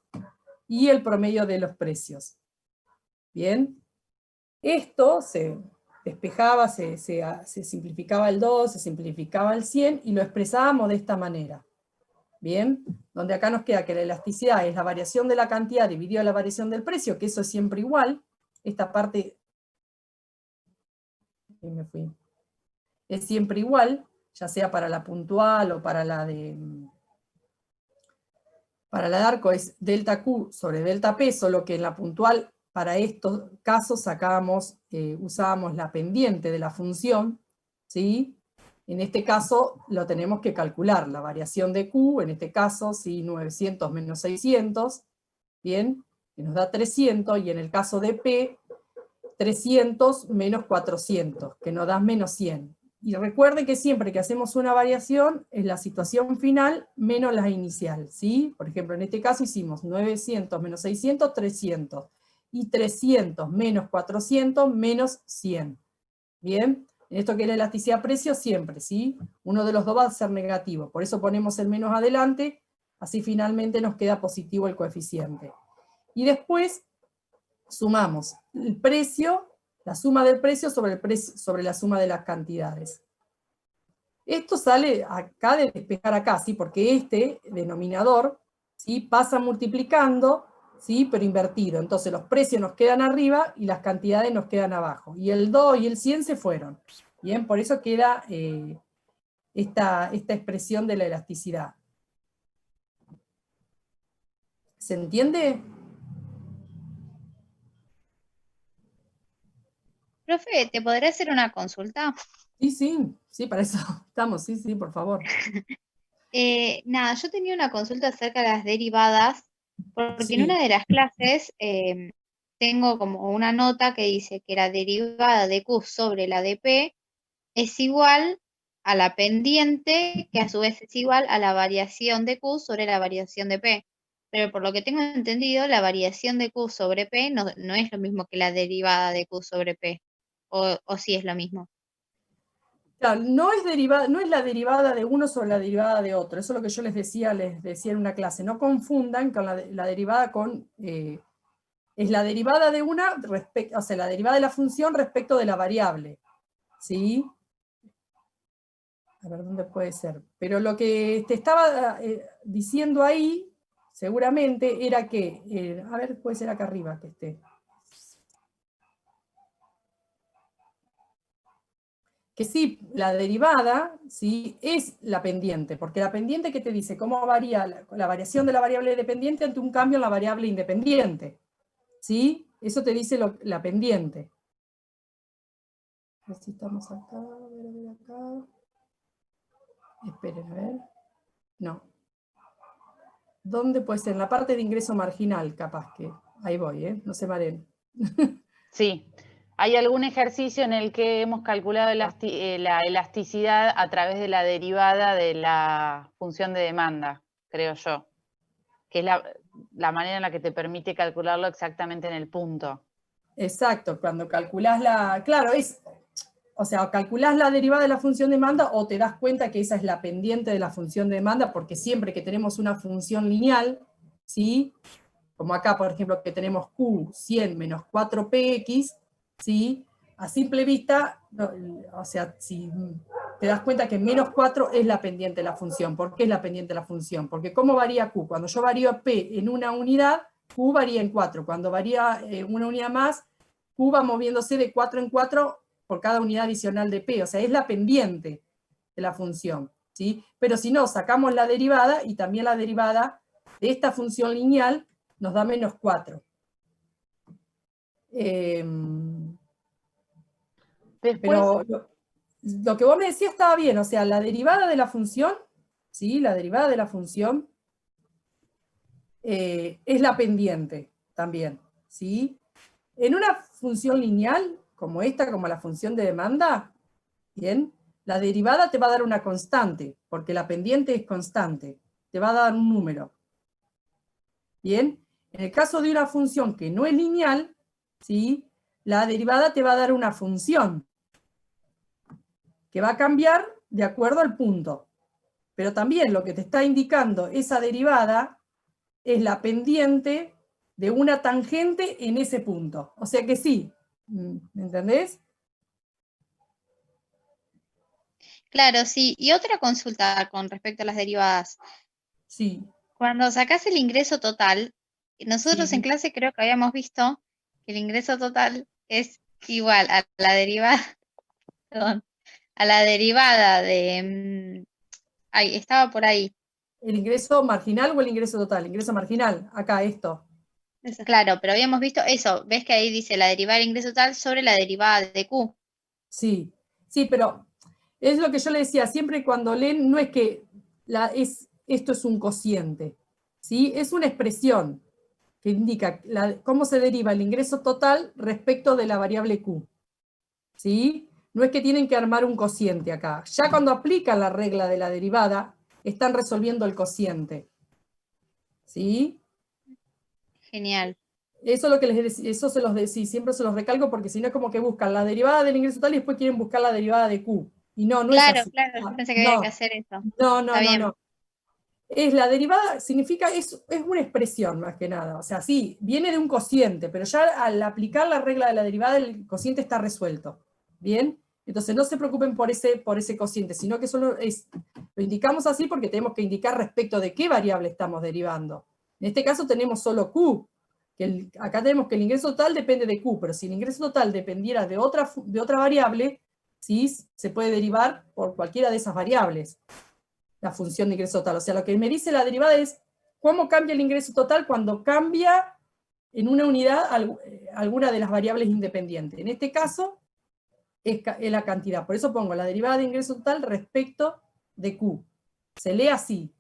A: y el promedio de los precios. Bien, esto se despejaba, se simplificaba el 2, se simplificaba el 100, y lo expresábamos de esta manera. Bien, donde acá nos queda que la elasticidad es la variación de la cantidad dividida la variación del precio, que eso es siempre igual. Esta parte, es siempre igual, ya sea para la puntual o para la de arco, es delta Q sobre delta P, solo que en la puntual, para estos casos, usábamos la pendiente de la función, ¿sí? En este caso lo tenemos que calcular, la variación de Q, en este caso, ¿sí? 900 menos 600, ¿bien? Que nos da 300, y en el caso de P, 300 menos 400, que nos da menos 100. Y recuerden que siempre que hacemos una variación, es la situación final menos la inicial, ¿sí? Por ejemplo, en este caso hicimos 900 menos 600, 300. Y 300 menos 400 menos 100. ¿Bien? En esto que es la elasticidad precio, siempre, ¿sí? Uno de los dos va a ser negativo, por eso ponemos el menos adelante, así finalmente nos queda positivo el coeficiente. Y después sumamos el precio, la suma del precio sobre la suma de las cantidades. Esto sale acá de despejar acá, ¿sí? Porque este denominador, ¿sí? Pasa multiplicando, ¿sí? Pero invertido. Entonces los precios nos quedan arriba y las cantidades nos quedan abajo. Y el 2 y el 100 se fueron. Bien, por eso queda esta expresión de la elasticidad. ¿Se entiende?
G: Profe, ¿te podré hacer una consulta?
A: Sí, para eso estamos, sí, por favor.
G: Nada, yo tenía una consulta acerca de las derivadas, porque
A: Sí.
G: en una de las clases tengo como una nota que dice que la derivada de Q sobre la de P es igual a la pendiente, que a su vez es igual a la variación de Q sobre la variación de P. Pero por lo que tengo entendido, la variación de Q sobre P no es lo mismo que la derivada de Q sobre P, o sí es lo mismo.
A: Claro, no es la derivada de uno sobre la derivada de otro. Eso es lo que yo les decía en una clase. No confundan con la derivada con... es la derivada de una, o sea, la derivada de la función respecto de la variable. ¿Sí? A ver, ¿dónde puede ser? Pero lo que te estaba diciendo ahí, seguramente, era que... a ver, puede ser acá arriba que esté. Que sí, la derivada, ¿sí?, es la pendiente, porque la pendiente que te dice cómo varía la variación de la variable dependiente ante un cambio en la variable independiente. ¿Sí? Eso te dice la pendiente. A ver si estamos acá, a ver acá. Esperen, a ver. No. ¿Dónde puede ser? En la parte de ingreso marginal, capaz que. Ahí voy, ¿eh? No se mareen.
B: Sí. ¿Hay algún ejercicio en el que hemos calculado la elasticidad a través de la derivada de la función de demanda, creo yo? Que es la manera en la que te permite calcularlo exactamente en el punto.
A: Exacto, cuando calculás claro, o sea, calculás la derivada de la función de demanda o te das cuenta que esa es la pendiente de la función de demanda, porque siempre que tenemos una función lineal, ¿sí?, como acá, por ejemplo, que tenemos Q 100 menos 4px, ¿sí?, a simple vista, o sea, si te das cuenta que menos 4 es la pendiente de la función. ¿Por qué es la pendiente de la función? Porque ¿cómo varía Q? Cuando yo varío P en una unidad, Q varía en 4. Cuando varía una unidad más, Q va moviéndose de 4 en 4 por cada unidad adicional de P. O sea, es la pendiente de la función, ¿sí? Pero si no, sacamos la derivada, y también la derivada de esta función lineal nos da menos 4.
B: Después,
A: Pero lo que vos me decías estaba bien, o sea, la derivada de la función, ¿sí?, la derivada de la función es la pendiente también, ¿sí? En una función lineal, como esta, como la función de demanda, ¿bien?, la derivada te va a dar una constante, porque la pendiente es constante, te va a dar un número. ¿Bien? En el caso de una función que no es lineal, ¿sí?, la derivada te va a dar una función, que va a cambiar de acuerdo al punto. Pero también lo que te está indicando esa derivada es la pendiente de una tangente en ese punto. O sea que sí, ¿me entendés?
G: Claro, sí. Y otra consulta con respecto a las derivadas.
A: Sí.
G: Cuando sacás el ingreso total, nosotros
A: Sí.
G: en clase creo que habíamos visto que el ingreso total es igual a la derivada, perdón, a la derivada de, ay, estaba por ahí.
A: ¿El ingreso marginal o el ingreso total? Ingreso marginal, acá esto.
G: Claro, pero habíamos visto eso. ¿Ves que ahí dice la derivada del ingreso total sobre la derivada de Q?
A: Sí, sí, pero es lo que yo le decía, siempre cuando leen, no es que esto es un cociente, ¿sí? Es una expresión que indica cómo se deriva el ingreso total respecto de la variable Q, ¿sí? No es que tienen que armar un cociente acá. Ya cuando aplican la regla de la derivada, están resolviendo el cociente, ¿sí?
G: Genial.
A: Eso es lo que eso se los decía, siempre se los recalco, porque si no es como que buscan la derivada del ingreso total y después quieren buscar la derivada de Q. Y no, no es
G: Claro,
A: así.
G: claro, yo pensé que había que hacer eso. Está bien.
A: No. Es la derivada, significa, es una expresión más que nada. O sea, sí, viene de un cociente, pero ya al aplicar la regla de la derivada, el cociente está resuelto. ¿Bien? Entonces no se preocupen por ese cociente, sino que solo lo indicamos así porque tenemos que indicar respecto de qué variable estamos derivando. En este caso tenemos solo Q. Acá tenemos que el ingreso total depende de Q, pero si el ingreso total dependiera de otra variable, ¿sí? Se puede derivar por cualquiera de esas variables, la función de ingreso total. O sea, lo que me dice la derivada es cómo cambia el ingreso total cuando cambia en una unidad alguna de las variables independientes. En este caso, es la cantidad. Por eso pongo la derivada de ingreso total respecto de Q. Se lee así.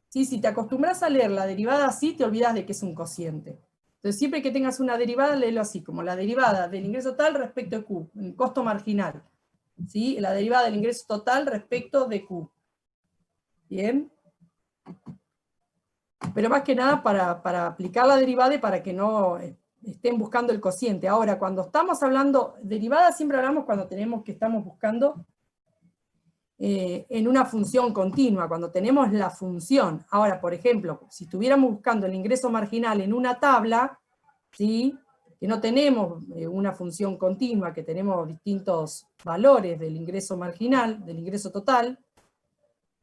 A: ¿Sí? Si te acostumbras a leer la derivada así, te olvidas de que es un cociente. Entonces, siempre que tengas una derivada, léelo así, como la derivada del ingreso total respecto de Q, el costo marginal. ¿Sí? La derivada del ingreso total respecto de Q. ¿Bien? Pero más que nada para aplicar la derivada y para que no estén buscando el cociente. Ahora, cuando estamos hablando, derivada siempre hablamos cuando tenemos que estamos buscando en una función continua, cuando tenemos la función. Ahora, por ejemplo, si estuviéramos buscando el ingreso marginal en una tabla, ¿sí? Que no tenemos una función continua, que tenemos distintos valores del ingreso marginal, del ingreso total,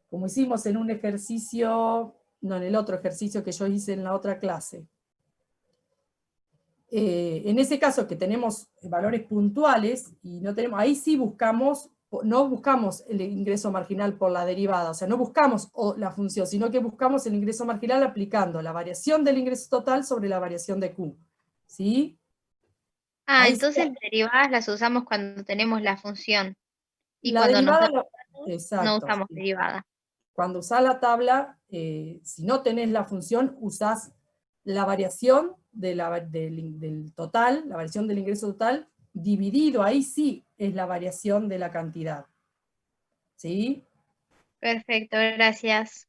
A: como hicimos en un ejercicio, no, en el otro ejercicio que yo hice en la otra clase. En ese caso que tenemos valores puntuales, y no tenemos, ahí sí buscamos, no buscamos el ingreso marginal por la derivada, o sea, no buscamos la función, sino que buscamos el ingreso marginal aplicando la variación del ingreso total sobre la variación de Q. ¿Sí?
G: Ah,
A: Ahí
G: entonces
A: sí,
G: las derivadas las usamos cuando tenemos la función. Y
A: la
G: cuando nos
A: derivada,
G: da no
A: exacto,
G: usamos
A: sí.
G: derivada.
A: Cuando usás la tabla, si no tenés la función, usás la variación del total, la variación del ingreso total, dividido, ahí sí es la variación de la cantidad. ¿Sí?
G: Perfecto, gracias.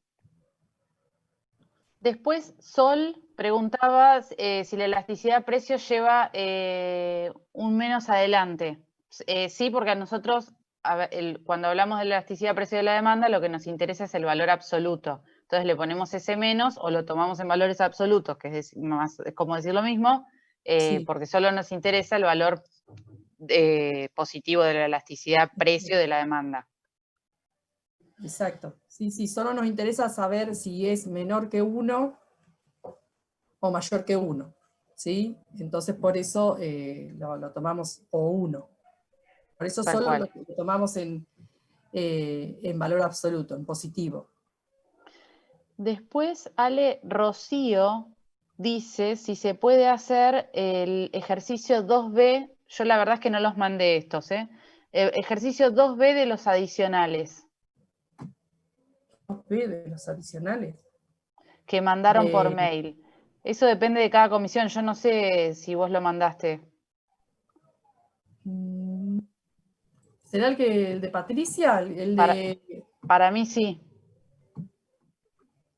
B: Después, Sol preguntaba si la elasticidad de precios lleva un menos adelante. Sí, porque a nosotros, cuando hablamos de la elasticidad de precio de la demanda, lo que nos interesa es el valor absoluto. Entonces le ponemos ese menos o lo tomamos en valores absolutos, que es como decir lo mismo,
A: Sí.
B: porque solo nos interesa el valor positivo de la elasticidad precio de la demanda.
A: Exacto. Sí, sí, solo nos interesa saber si es menor que 1 o mayor que 1. ¿Sí? Entonces por eso lo tomamos o 1. Por eso
B: Tal
A: solo
B: cual.
A: lo tomamos en valor absoluto, en positivo.
B: Después, Ale Rocío dice si se puede hacer el ejercicio 2B, yo la verdad es que no los mandé estos, ejercicio 2B de los adicionales.
A: 2B de los adicionales.
B: Que mandaron por mail. Eso depende de cada comisión, yo no sé si vos lo mandaste.
A: ¿Será el de Patricia?
B: Para mí sí.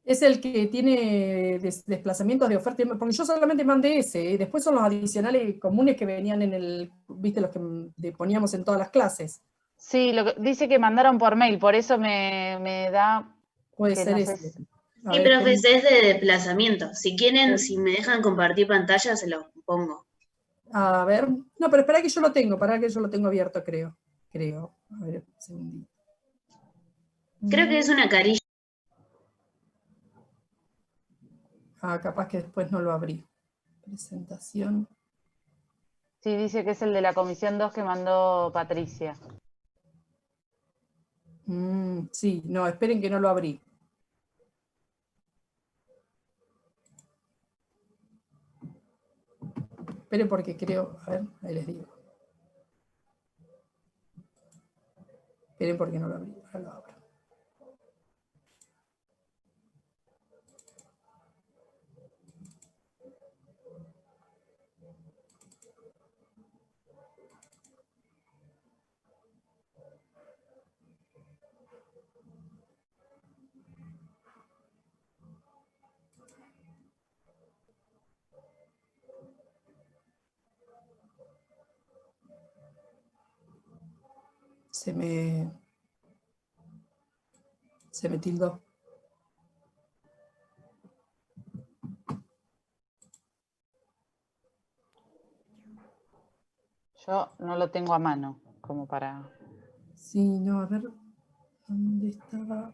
A: Es el que tiene desplazamientos de oferta, porque yo solamente mandé ese, después son los adicionales comunes que venían viste, los que poníamos en todas las clases.
B: Sí, dice que mandaron por mail, por eso me da...
A: Puede
B: que
A: ser
B: no
A: ese.
B: sé.
H: Sí, profe, ese es de desplazamiento. Si quieren, si me dejan compartir pantalla, se los pongo.
A: A ver, no, pero espera que yo lo tengo, para que yo lo tengo abierto, creo. A ver, un segundito.
H: Creo que es una carilla.
A: Capaz que después no lo abrí. Presentación.
B: Sí, dice que es el de la comisión 2 que mandó Patricia.
A: Sí, no, esperen que no lo abrí. Esperen porque creo, a ver, ahí les digo. Esperen porque no lo abrí, ahora lo abro. Se me tildó.
B: Yo no lo tengo a mano, como para...
A: Sí, no, a ver, ¿dónde estaba?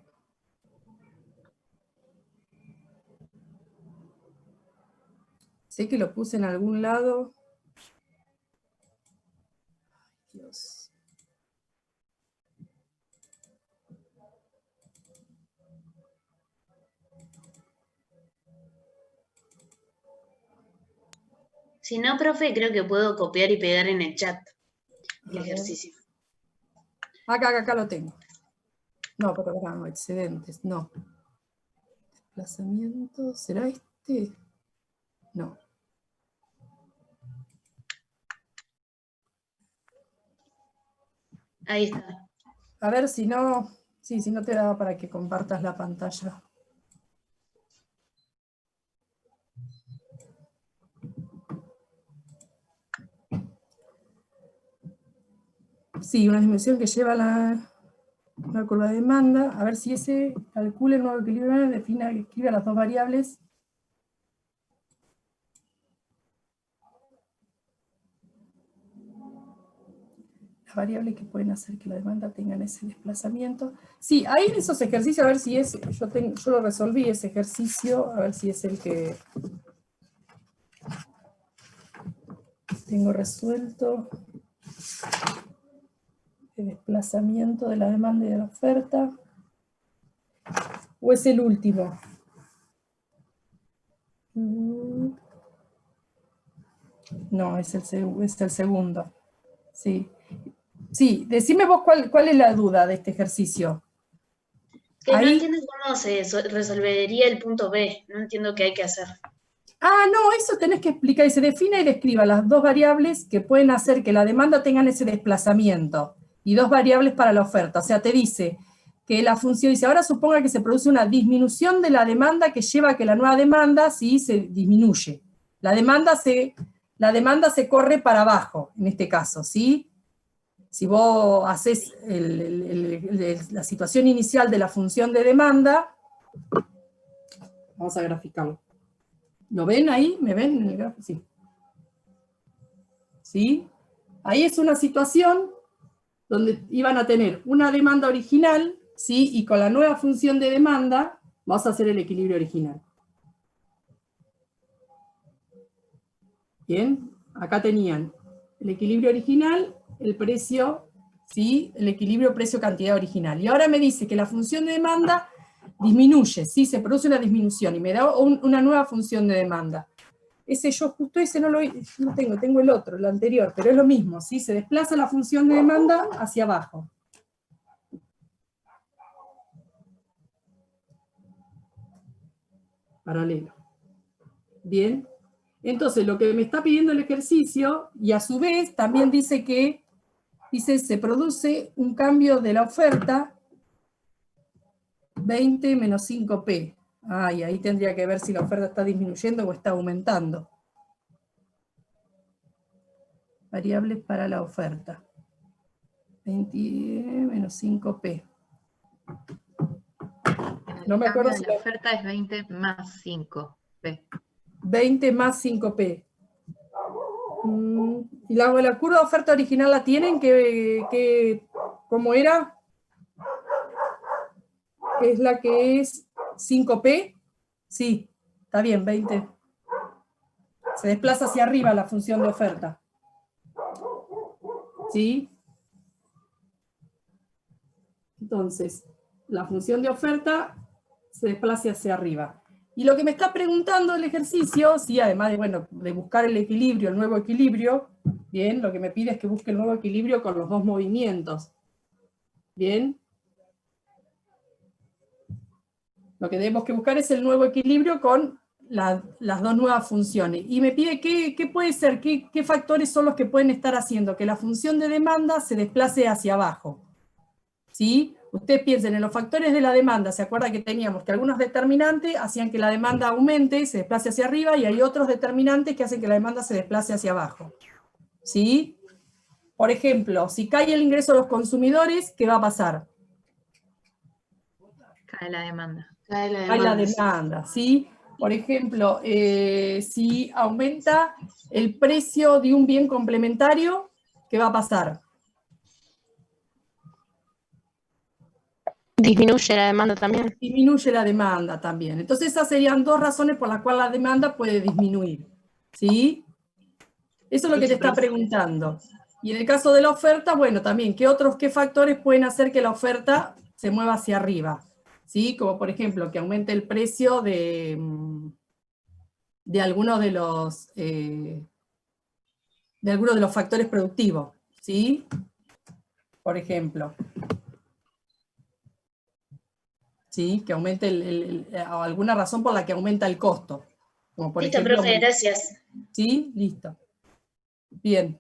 A: Sé que lo puse en algún lado. Ay, Dios.
H: Si no, profe, creo que puedo copiar y pegar en el chat el
A: A ver.
H: ejercicio.
A: Acá lo tengo. No, pero acá no, excedentes, no. Desplazamiento, ¿será este? No.
H: Ahí está.
A: A ver si no, sí, si no te da para que compartas la pantalla. Sí, una disminución que lleva una curva de demanda. A ver si ese calcula el nuevo equilibrio, defina, escribe las dos variables. Las variables que pueden hacer que la demanda tengan ese desplazamiento. Sí, ahí en esos ejercicios, a ver si es, yo lo resolví ese ejercicio, a ver si es el que tengo resuelto. El desplazamiento de la demanda y de la oferta. ¿O es el último? No, es el segundo. Sí. Sí, decime vos cuál es la duda de este ejercicio.
H: Que no
A: Ahí.
H: entiendo cómo se resolvería el punto B. No entiendo qué hay que hacer.
A: Ah, no, eso tenés que explicar. Y se define y describa las dos variables que pueden hacer que la demanda tengan ese desplazamiento. Y dos variables para la oferta. O sea, te dice que la función, dice, ahora suponga que se produce una disminución de la demanda que lleva a que la nueva demanda sí se disminuye. La demanda se corre para abajo, en este caso, ¿sí? Si vos haces la situación inicial de la función de demanda, vamos a graficarlo. ¿Lo ven ahí? ¿Me ven en el gráfico? Sí. ¿Sí? Ahí es una situación donde iban a tener una demanda original, ¿sí? Y con la nueva función de demanda, vamos a hacer el equilibrio original. Bien, acá tenían el equilibrio original, el precio, ¿sí? El equilibrio precio-cantidad original. Y ahora me dice que la función de demanda disminuye, ¿sí? Se produce una disminución y me da una nueva función de demanda. Justo ese no tengo el otro, el anterior, pero es lo mismo, ¿sí? Se desplaza la función de demanda hacia abajo. Paralelo. Bien. Entonces, lo que me está pidiendo el ejercicio, y a su vez también dice que, se produce un cambio de la oferta 20 menos 5P. Ah, y ahí tendría que ver si la oferta está disminuyendo o está aumentando. Variables para la oferta. 20 menos 5P. No me acuerdo si
I: la oferta es 20 más 5P.
A: 20 más 5P. ¿Y la curva de oferta original la tienen? ¿Cómo era? ¿Es la que es 5P? Sí, está bien, 20. Se desplaza hacia arriba la función de oferta. ¿Sí? Entonces, la función de oferta se desplaza hacia arriba. Y lo que me está preguntando el ejercicio, sí, además de buscar el equilibrio, el nuevo equilibrio, bien, lo que me pide es que busque el nuevo equilibrio con los dos movimientos. Bien. Lo que tenemos que buscar es el nuevo equilibrio con las dos nuevas funciones. Y me pide qué puede ser, qué factores son los que pueden estar haciendo que la función de demanda se desplace hacia abajo. ¿Sí? Ustedes piensen en los factores de la demanda, ¿se acuerdan que teníamos que algunos determinantes hacían que la demanda aumente, se desplace hacia arriba, y hay otros determinantes que hacen que la demanda se desplace hacia abajo? ¿Sí? Por ejemplo, si cae el ingreso de los consumidores, ¿qué va a pasar?
I: Cae la demanda.
H: Cae la
A: Cae la
H: demanda.
A: demanda, ¿sí? Por ejemplo, si aumenta el precio de un bien complementario, ¿qué va a pasar?
D: Disminuye la demanda también.
A: Disminuye la demanda también. Entonces esas serían dos razones por las cuales la demanda puede disminuir. ¿Sí? Eso es lo que te está preguntando. Y en el caso de la oferta, bueno, también, ¿qué factores pueden hacer que la oferta se mueva hacia arriba? ¿Sí? Como por ejemplo, que aumente el precio de algunos de los de alguno de los factores productivos, ¿sí? Por ejemplo. ¿Sí? Que aumente o alguna razón por la que aumenta el costo. Como por
H: Listo,
A: ejemplo,
H: profe, gracias.
A: ¿sí? Listo. Bien.